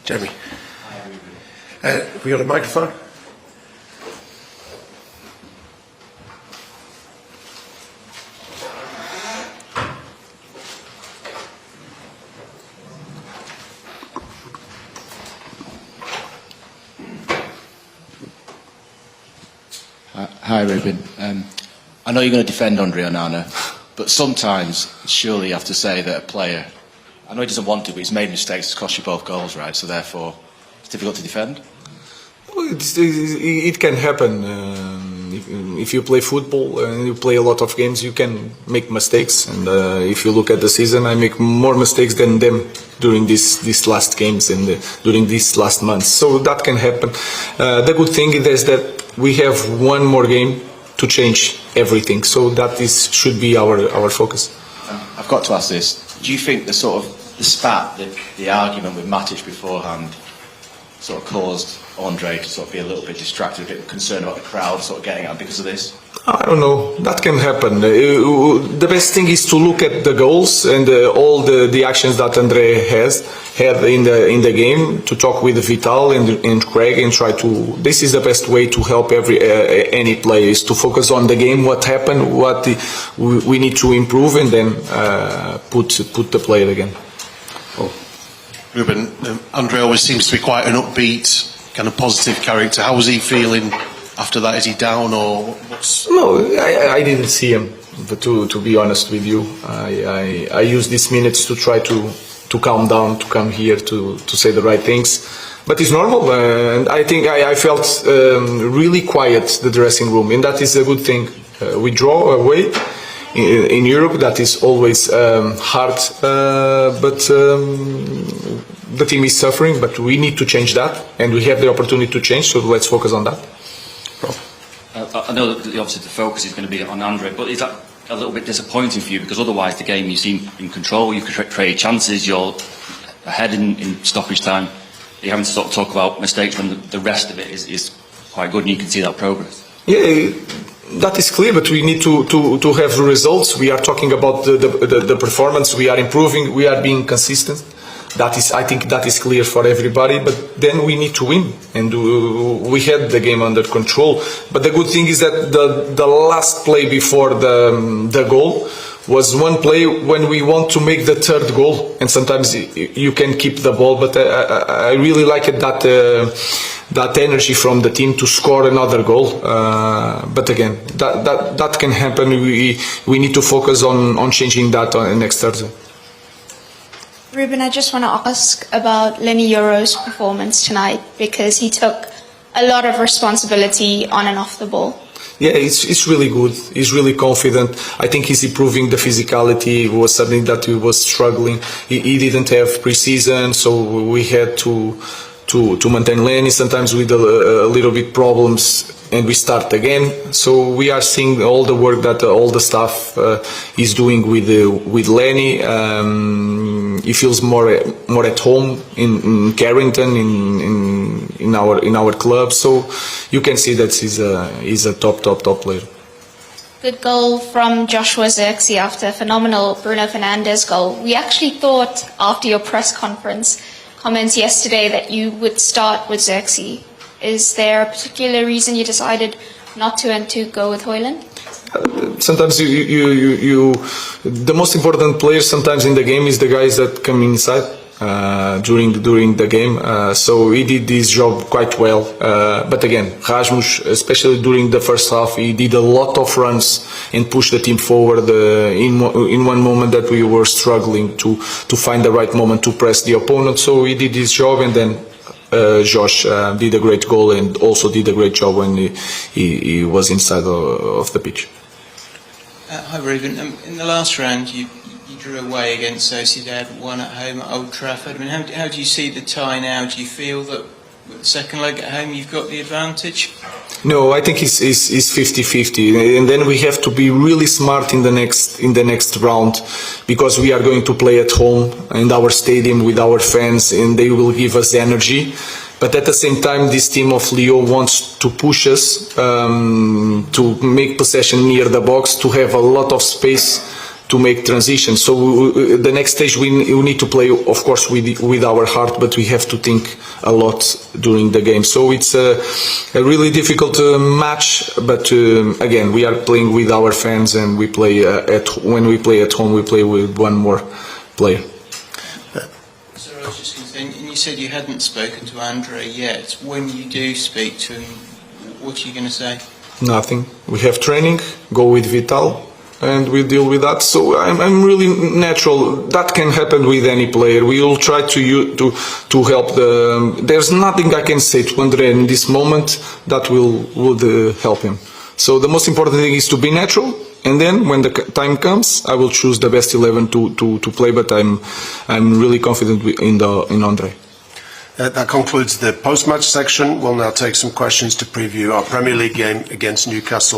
Jeremy. We got a microphone? Hi, Ruben. I know you're going to defend Andre Onana, but sometimes, surely you have to say that a player, I know he doesn't want to, but he's made mistakes, it's cost you both goals, right? So therefore, it's difficult to defend? It can happen. If you play football and you play a lot of games, you can make mistakes. And if you look at the season, I make more mistakes than them during these last games and during these last months. So that can happen. The good thing is that we have one more game to change everything. So that should be our focus. I've got to ask this. Do you think the spat, the argument with Matic beforehand, sort of caused Andre to sort of be a little bit distracted, a bit concerned about the crowd sort of getting out because of this? I don't know. That can happen. The best thing is to look at the goals and all the actions that Andre had in the game, to talk with Vital and Craig and try to. This is the best way to help any player, is to focus on the game, what happened, what we need to improve, and then put the player again. Oh. Ruben, Andre always seems to be quite an upbeat, kind of positive character. How was he feeling after that? Is he down or what's? No, I didn't see him. But to be honest with you, I used these minutes to try to calm down, to come here to say the right things. But it's normal, and I think I felt really quiet, the dressing room, and that is a good thing. We draw away in Europe. That is always hard, but the team is suffering. But we need to change that, and we have the opportunity to change. So let's focus on that. I know that obviously the focus is going to be on Andre, but is that a little bit disappointing for you? Because otherwise the game, you seem in control, you create chances, you're ahead in stoppage time. You're having to sort of talk about mistakes when the rest of it is quite good and you can see that progress. Yeah, that is clear, but we need to have results. We are talking about the performance, we are improving, we are being consistent. I think that is clear for everybody, but then we need to win, and we had the game under control. But the good thing is that the last play before the goal was one play when we want to make the third goal, and sometimes you can keep the ball, but I really like it, that energy from the team to score another goal. But again, that can happen. We need to focus on changing that on next Thursday. Ruben, I just want to ask about Lenny Yoro's performance tonight, because he took a lot of responsibility on and off the ball. Yeah, it's really good. He's really confident. I think he's improving the physicality. It was something that he was struggling. He didn't have pre-season, so we had to maintain Lenny, sometimes with a little bit problems, and we start again. So we are seeing all the work that all the staff is doing with Lenny. He feels more at home in Carrington, in our club. So you can see that he's a top player. Good goal from Joshua Zirkzee after a phenomenal Bruno Fernandes goal. We actually thought after your press conference comments yesterday that you would start with Zirkzee. Is there a particular reason you decided not to and to go with Hojlund? Sometimes the most important players sometimes in the game is the guys that come inside during the game. So he did this job quite well. But again, Rasmus, especially during the first half, he did a lot of runs and pushed the team forward in one moment that we were struggling to find the right moment to press the opponent. So he did his job, and then Josh did a great goal and also did a great job when he was inside of the pitch. Hi Ruben, in the last round you drew away against Sociedad, won at home at Old Trafford. I mean, how do you see the tie now? Do you feel that with the second leg at home you've got the advantage? No, I think it's 50-50, and then we have to be really smart in the next round, because we are going to play at home in our stadium with our fans, and they will give us energy. But at the same time, this team of Lyon wants to push us to make possession near the box, to have a lot of space to make transitions. So the next stage we need to play, of course, with our heart, but we have to think a lot during the game. So it's a really difficult match, but again, we are playing with our fans, and we play when we play at home, we play with one more player. So I was just going to say, and you said you hadn't spoken to Andre yet. When you do speak to him, what are you going to say? Nothing. We have training, go with Vital, and we deal with that. So I'm really natural. That can happen with any player. We will try to help there's nothing I can say to Andre in this moment that would help him. So the most important thing is to be natural, and then when the time comes, I will choose the best 11 to play. But I'm really confident in Andre. That concludes the post-match section. We'll now take some questions to preview our Premier League game against Newcastle